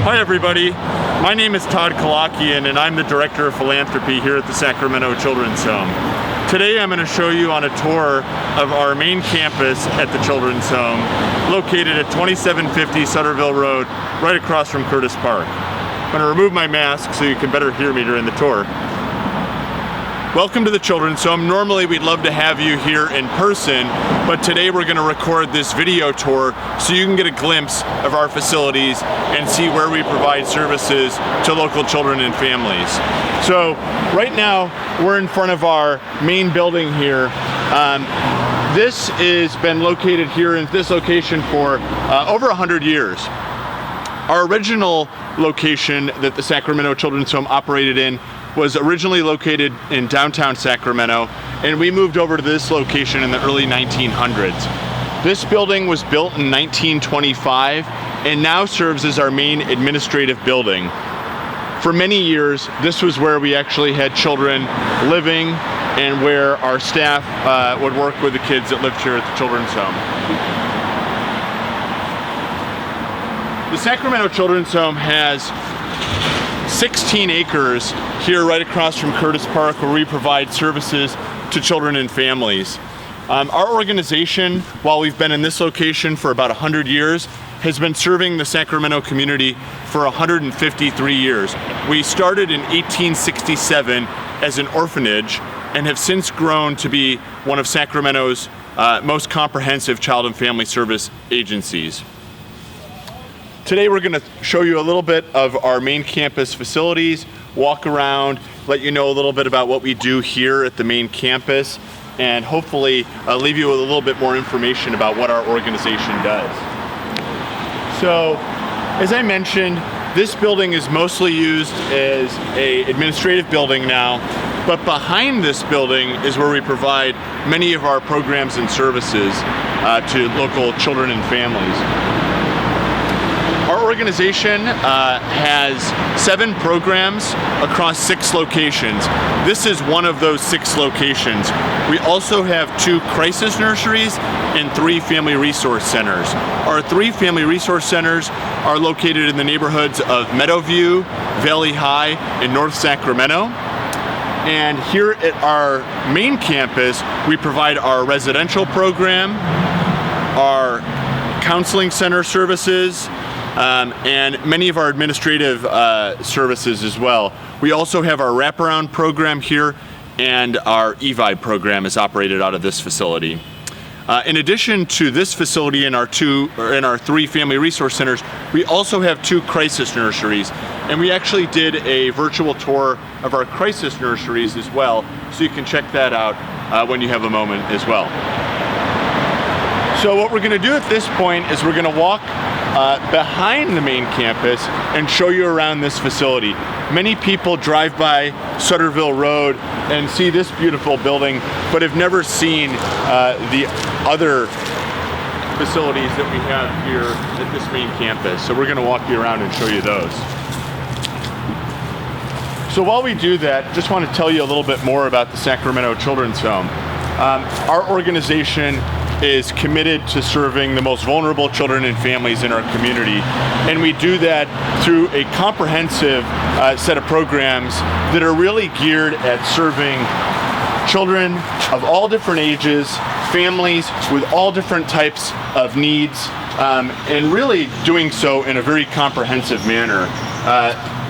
Hi everybody, my name is Todd Kalakian and I'm the Director of Philanthropy here at the Sacramento Children's Home. Today I'm going to show you on a tour of our main campus at the Children's Home, located at 2750 Sutterville Road, right across from Curtis Park. I'm going to remove my mask so you can better hear me during the tour. Welcome to the Children's Home. Normally we'd love to have you here in person, but today we're going to record this video tour so you can get a glimpse of our facilities and see where we provide services to local children and families. So right now we're in front of our main building here. This has been located here in this location for over 100 years. Our original location that the Sacramento Children's Home operated in was originally located in downtown Sacramento, and we moved over to this location in the early 1900s. This building was built in 1925 and now serves as our main administrative building. For many years, this was where we actually had children living and where our staff would work with the kids that lived here at the Children's Home. The Sacramento Children's Home has 16 acres here right across from Curtis Park, where we provide services to children and families. Our organization, while we've been in this location for about 100 years, has been serving the Sacramento community for 153 years. We started in 1867 as an orphanage and have since grown to be one of Sacramento's most comprehensive child and family service agencies. Today we're going to show you a little bit of our main campus facilities, walk around, let you know a little bit about what we do here at the main campus, and hopefully leave you with a little bit more information about what our organization does. So, as I mentioned, this building is mostly used as an administrative building now, but behind this building is where we provide many of our programs and services to local children and families. Our organization has 7 programs across 6 locations. This is one of those 6 locations. We also have 2 crisis nurseries and 3 family resource centers. Our 3 family resource centers are located in the neighborhoods of Meadowview, Valley High, and North Sacramento. And here at our main campus, we provide our residential program, our counseling center services, and many of our administrative services as well. We also have our wraparound program here, and our EVI program is operated out of this facility. In addition to this facility and our 3 family resource centers, we also have 2 crisis nurseries, and we actually did a virtual tour of our crisis nurseries as well, so you can check that out when you have a moment as well. So what we're going to do at this point is we're going to walk behind the main campus and show you around this facility. Many people drive by Sutterville Road and see this beautiful building, but have never seen the other facilities that we have here at this main campus. So we're going to walk you around and show you those. So while we do that, just want to tell you a little bit more about the Sacramento Children's Home. Our organization is committed to serving the most vulnerable children and families in our community. And we do that through a comprehensive set of programs that are really geared at serving children of all different ages, families with all different types of needs, and really doing so in a very comprehensive manner.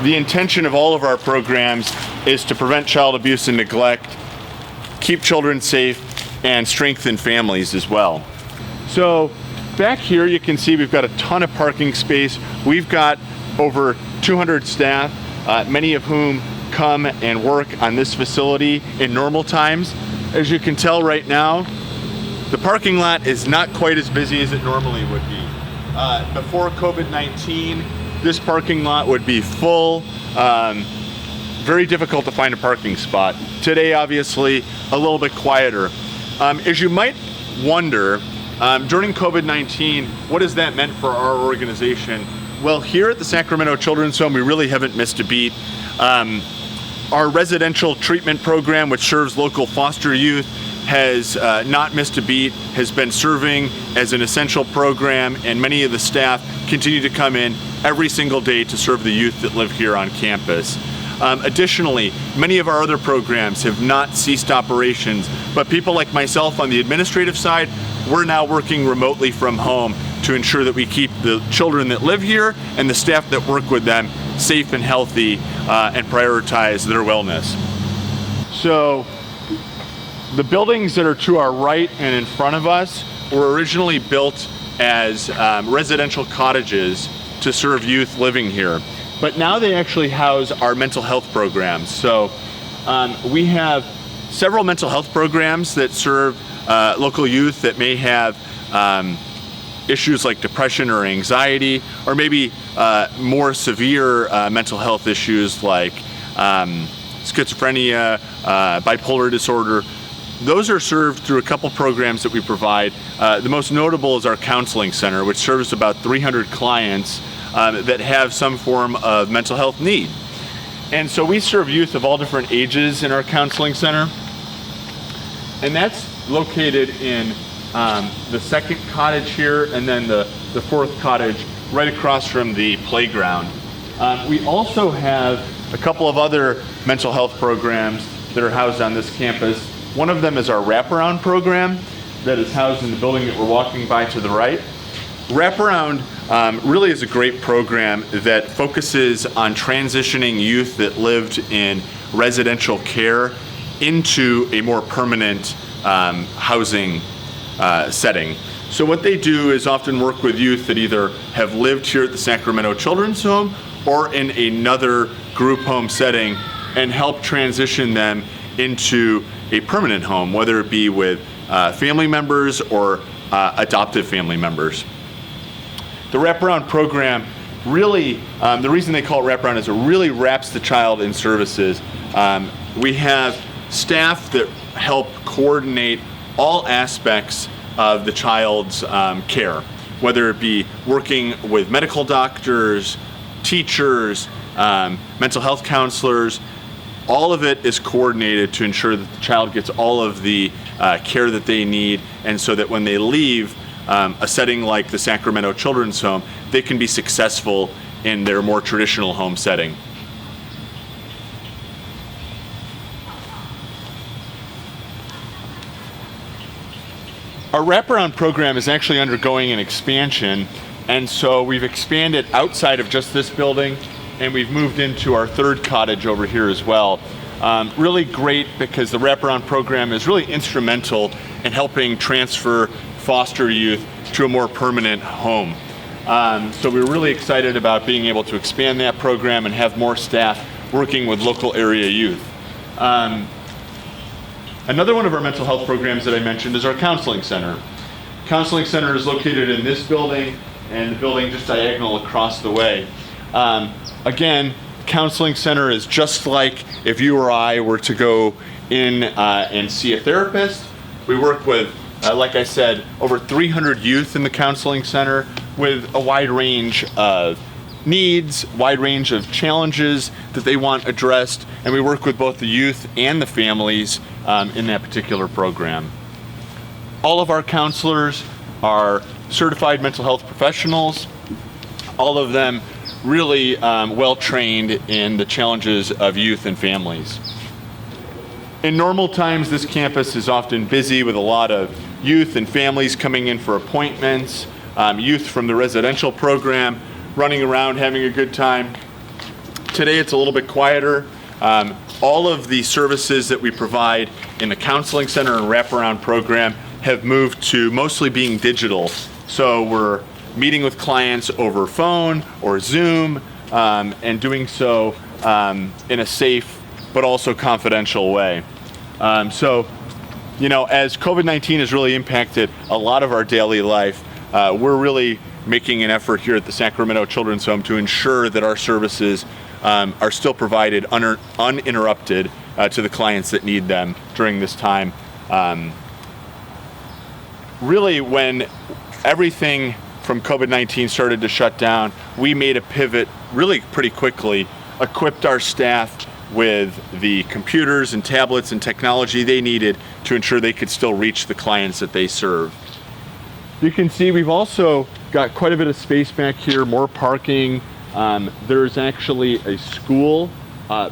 The intention of all of our programs is to prevent child abuse and neglect, keep children safe, and strengthen families as well. So back here you can see we've got a ton of parking space. We've got over 200 staff, many of whom come and work on this facility in normal times. As you can tell right now, the parking lot is not quite as busy as it normally would be. Before COVID-19, this parking lot would be full. Very difficult to find a parking spot. Today, obviously, a little bit quieter. As you might wonder, during COVID-19, what has that meant for our organization? Well, here at the Sacramento Children's Home, we really haven't missed a beat. Our residential treatment program, which serves local foster youth, has not missed a beat, has been serving as an essential program, and many of the staff continue to come in every single day to serve the youth that live here on campus. Additionally, many of our other programs have not ceased operations, but people like myself on the administrative side, we're now working remotely from home to ensure that we keep the children that live here and the staff that work with them safe and healthy and prioritize their wellness. So the buildings that are to our right and in front of us were originally built as residential cottages to serve youth living here. But now they actually house our mental health programs. So we have several mental health programs that serve local youth that may have issues like depression or anxiety, or maybe more severe mental health issues like schizophrenia, bipolar disorder. Those are served through a couple programs that we provide. The most notable is our counseling center, which serves about 300 clients that have some form of mental health need. And so we serve youth of all different ages in our counseling center. And that's located in the second cottage here, and then the fourth cottage right across from the playground. We also have a couple of other mental health programs that are housed on this campus. One of them is our wraparound program that is housed in the building that we're walking by to the right. Wraparound really is a great program that focuses on transitioning youth that lived in residential care into a more permanent housing setting. So what they do is often work with youth that either have lived here at the Sacramento Children's Home or in another group home setting and help transition them into a permanent home, whether it be with family members or adoptive family members. The wraparound program really, the reason they call it wraparound is it really wraps the child in services. We have staff that help coordinate all aspects of the child's care, whether it be working with medical doctors, teachers, mental health counselors. All of it is coordinated to ensure that the child gets all of the care that they need, and so that when they leave a setting like the Sacramento Children's Home, they can be successful in their more traditional home setting. Our wraparound program is actually undergoing an expansion, and so we've expanded outside of just this building, and we've moved into our third cottage over here as well. Really great because the wraparound program is really instrumental in helping transfer foster youth to a more permanent home. So we're really excited about being able to expand that program and have more staff working with local area youth. Another one of our mental health programs that I mentioned is our counseling center. Counseling center is located in this building and the building just diagonal across the way. Again, counseling center is just like if you or I were to go in and see a therapist. We work with, like I said, over 300 youth in the counseling center with a wide range of needs, wide range of challenges that they want addressed, and we work with both the youth and the families in that particular program. All of our counselors are certified mental health professionals, all of them really well trained in the challenges of youth and families. In normal times, this campus is often busy with a lot of youth and families coming in for appointments, youth from the residential program running around having a good time. Today it's a little bit quieter. All of the services that we provide in the counseling center and wraparound program have moved to mostly being digital. So we're meeting with clients over phone or Zoom and doing so in a safe but also confidential way. So, you know, as COVID-19 has really impacted a lot of our daily life, we're really making an effort here at the Sacramento Children's Home to ensure that our services are still provided uninterrupted to the clients that need them during this time. Really, when everything from COVID-19 started to shut down, we made a pivot really pretty quickly, equipped our staff with the computers and tablets and technology they needed to ensure they could still reach the clients that they serve. You can see we've also got quite a bit of space back here, more parking, There's actually a school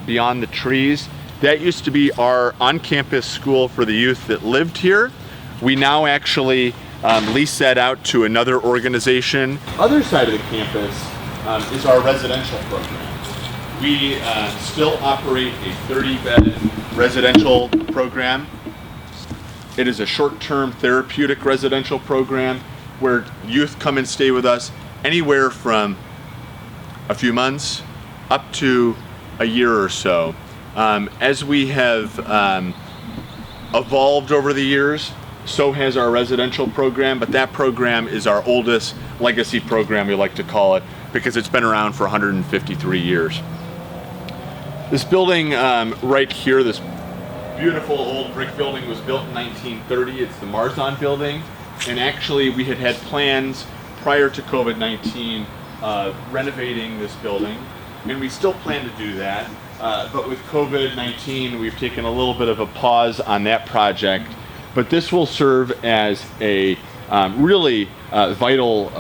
beyond the trees. That used to be our on-campus school for the youth that lived here. We now actually lease that out to another organization. Other side of the campus is our residential program. We still operate a 30-bed residential program. It is a short-term therapeutic residential program where youth come and stay with us anywhere from a few months up to a year or so. As we have evolved over the years, so has our residential program, but that program is our oldest legacy program, we like to call it, because it's been around for 153 years. This building right here, this beautiful old brick building, was built in 1930. It's the Marzon building, and actually we had plans prior to COVID-19 renovating this building, and we still plan to do that. But with COVID-19, we've taken a little bit of a pause on that project. But this will serve as a really vital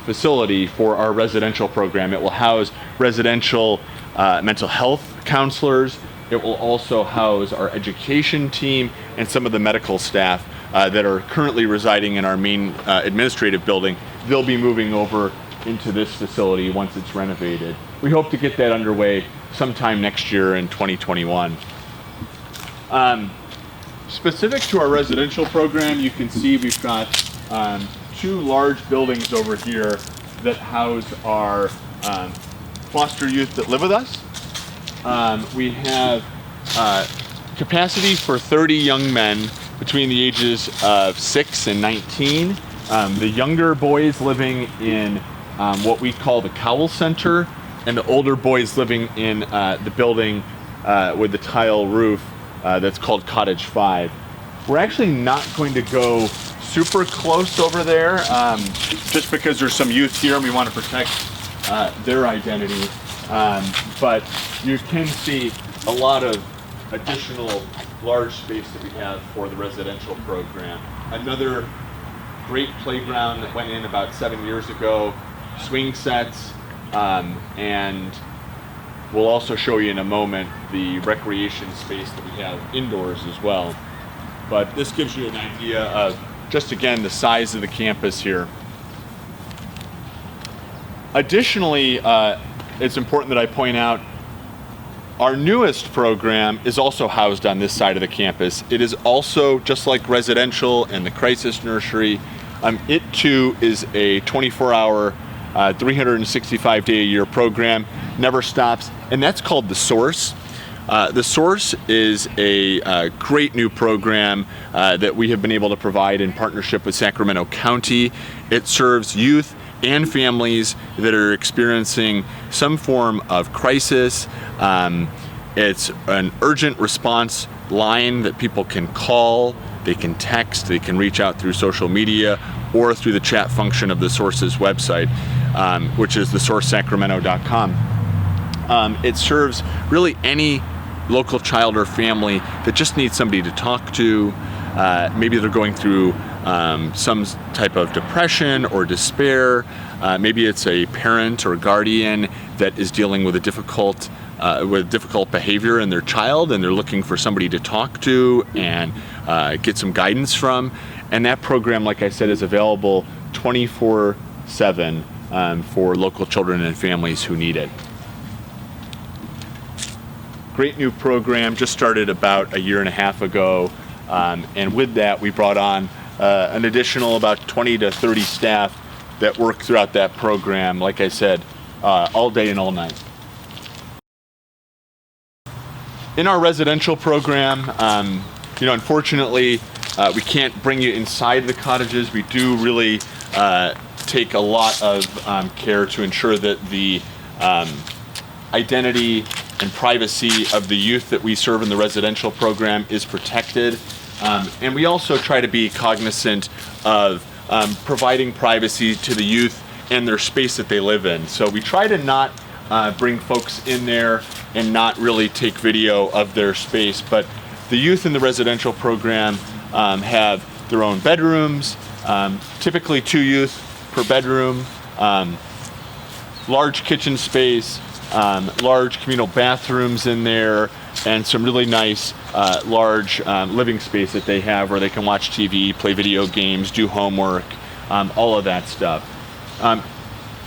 facility for our residential program. It will house residential mental health counselors. It will also house our education team and some of the medical staff that are currently residing in our main administrative building. They'll be moving over into this facility once it's renovated. We hope to get that underway sometime next year in 2021. Specific to our residential program, you can see we've got two large buildings over here that house our foster youth that live with us. We have capacity for 30 young men between the ages of 6 and 19. The younger boys living in what we call the Cowell Center, and the older boys living in the building with the tile roof that's called Cottage 5. We're actually not going to go super close over there just because there's some youth here and we want to protect their identity. But you can see a lot of additional large space that we have for the residential program. Another great playground that went in about 7 years ago, swing sets, and we'll also show you in a moment the recreation space that we have indoors as well. But this gives you an idea of just, again, the size of the campus here. Additionally, it's important that I point out our newest program is also housed on this side of the campus. It is also, just like residential and the crisis nursery, it too is a 24-hour 365-day-a-year program, never stops, and that's called The Source. The Source is a great new program that we have been able to provide in partnership with Sacramento County. It serves youth and families that are experiencing some form of crisis. It's an urgent response line that people can call, they can text, they can reach out through social media or through the chat function of the Source's website, which is thesourcesacramento.com. It serves really any local child or family that just needs somebody to talk to. Maybe they're going through some type of depression or despair. Maybe it's a parent or guardian that is dealing with a difficult behavior in their child, and they're looking for somebody to talk to and get some guidance from. And that program, like I said, is available 24/7 for local children and families who need it. Great new program, just started about a year and a half ago. And with that, we brought on an additional about 20 to 30 staff that work throughout that program, like I said, all day and all night. In our residential program, unfortunately, we can't bring you inside the cottages. We do really take a lot of care to ensure that the identity and privacy of the youth that we serve in the residential program is protected. And we also try to be cognizant of providing privacy to the youth and their space that they live in. So we try to not bring folks in there and not really take video of their space. But the youth in the residential program have their own bedrooms, typically 2 youth per bedroom. large kitchen space, large communal bathrooms in there, and some really nice large living space that they have where they can watch TV, play video games, do homework, all of that stuff.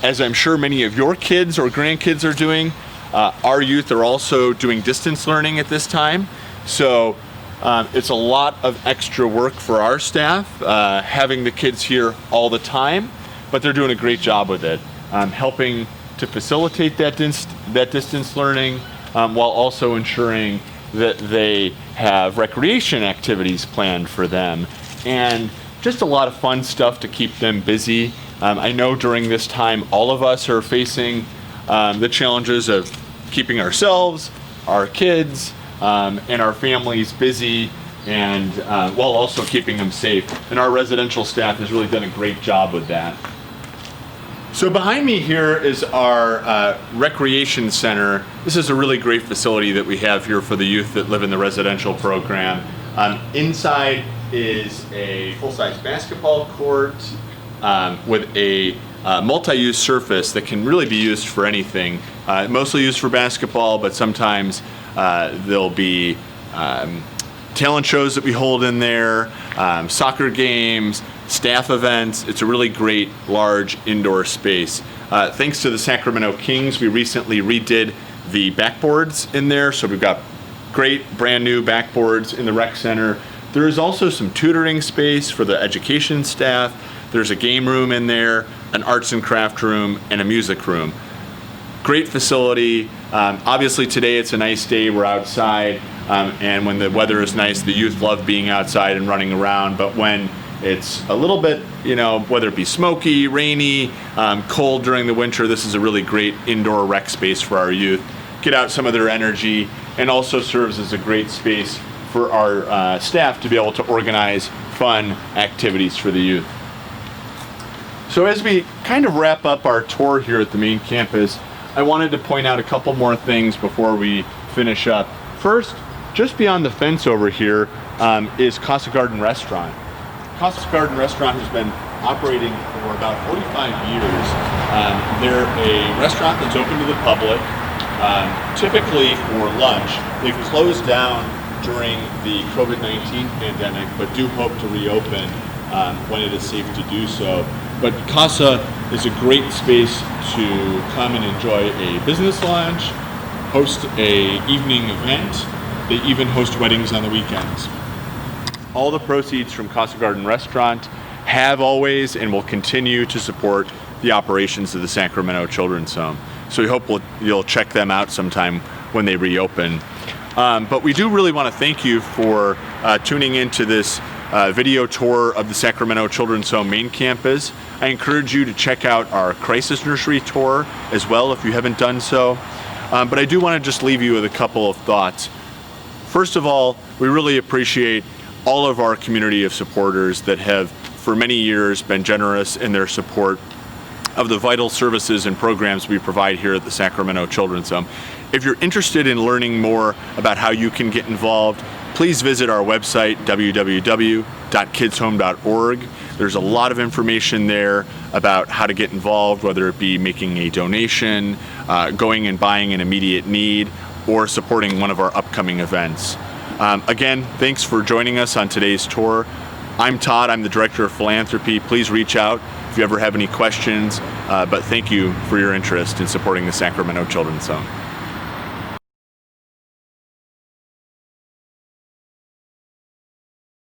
As I'm sure many of your kids or grandkids are doing, our youth are also doing distance learning at this time. So it's a lot of extra work for our staff, having the kids here all the time, but they're doing a great job with it, helping to facilitate that distance learning, while also ensuring that they have recreation activities planned for them, and just a lot of fun stuff to keep them busy. I know during this time all of us are facing the challenges of keeping ourselves, our kids, and our families busy, and while also keeping them safe. And our residential staff has really done a great job with that. So behind me here is our recreation center. This is a really great facility that we have here for the youth that live in the residential program. Inside is a full-size basketball court with a multi-use surface that can really be used for anything. Mostly used for basketball, but sometimes there'll be talent shows that we hold in there, soccer games, staff events. It's a really great large indoor space. Thanks to the Sacramento Kings, we recently redid the backboards in there, so we've got great brand new backboards in the rec center. There is also some tutoring space for the education staff. There's a game room in there, an arts and craft room, and a music room. Great facility. Obviously today it's a nice day, we're outside, and when the weather is nice, the youth love being outside and running around, but when it's a little bit, whether it be smoky, rainy, cold during the winter, this is a really great indoor rec space for our youth. Get out some of their energy, and also serves as a great space for our staff to be able to organize fun activities for the youth. So as we kind of wrap up our tour here at the main campus, I wanted to point out a couple more things before we finish up. First, just beyond the fence over here is Casa Garden Restaurant. Casa Garden Restaurant has been operating for about 45 years. They're a restaurant that's open to the public, typically for lunch. They've closed down during the COVID-19 pandemic, but do hope to reopen when it is safe to do so. But Casa is a great space to come and enjoy a business lunch, host a evening event. They even host weddings on the weekends. All the proceeds from Casa Garden Restaurant have always and will continue to support the operations of the Sacramento Children's Home. So we hope you'll check them out sometime when they reopen. But we do really want to thank you for tuning into this video tour of the Sacramento Children's Home main campus. I encourage you to check out our Crisis Nursery tour as well if you haven't done so. But I do want to just leave you with a couple of thoughts. First of all, we really appreciate all of our community of supporters that have for many years been generous in their support of the vital services and programs we provide here at the Sacramento Children's Home. If you're interested in learning more about how you can get involved, please visit our website, www.kidshome.org. There's a lot of information there about how to get involved, whether it be making a donation, going and buying an immediate need, or supporting one of our upcoming events. Again, thanks for joining us on today's tour. I'm Todd, I'm the Director of Philanthropy. Please reach out if you ever have any questions, but thank you for your interest in supporting the Sacramento Children's Home.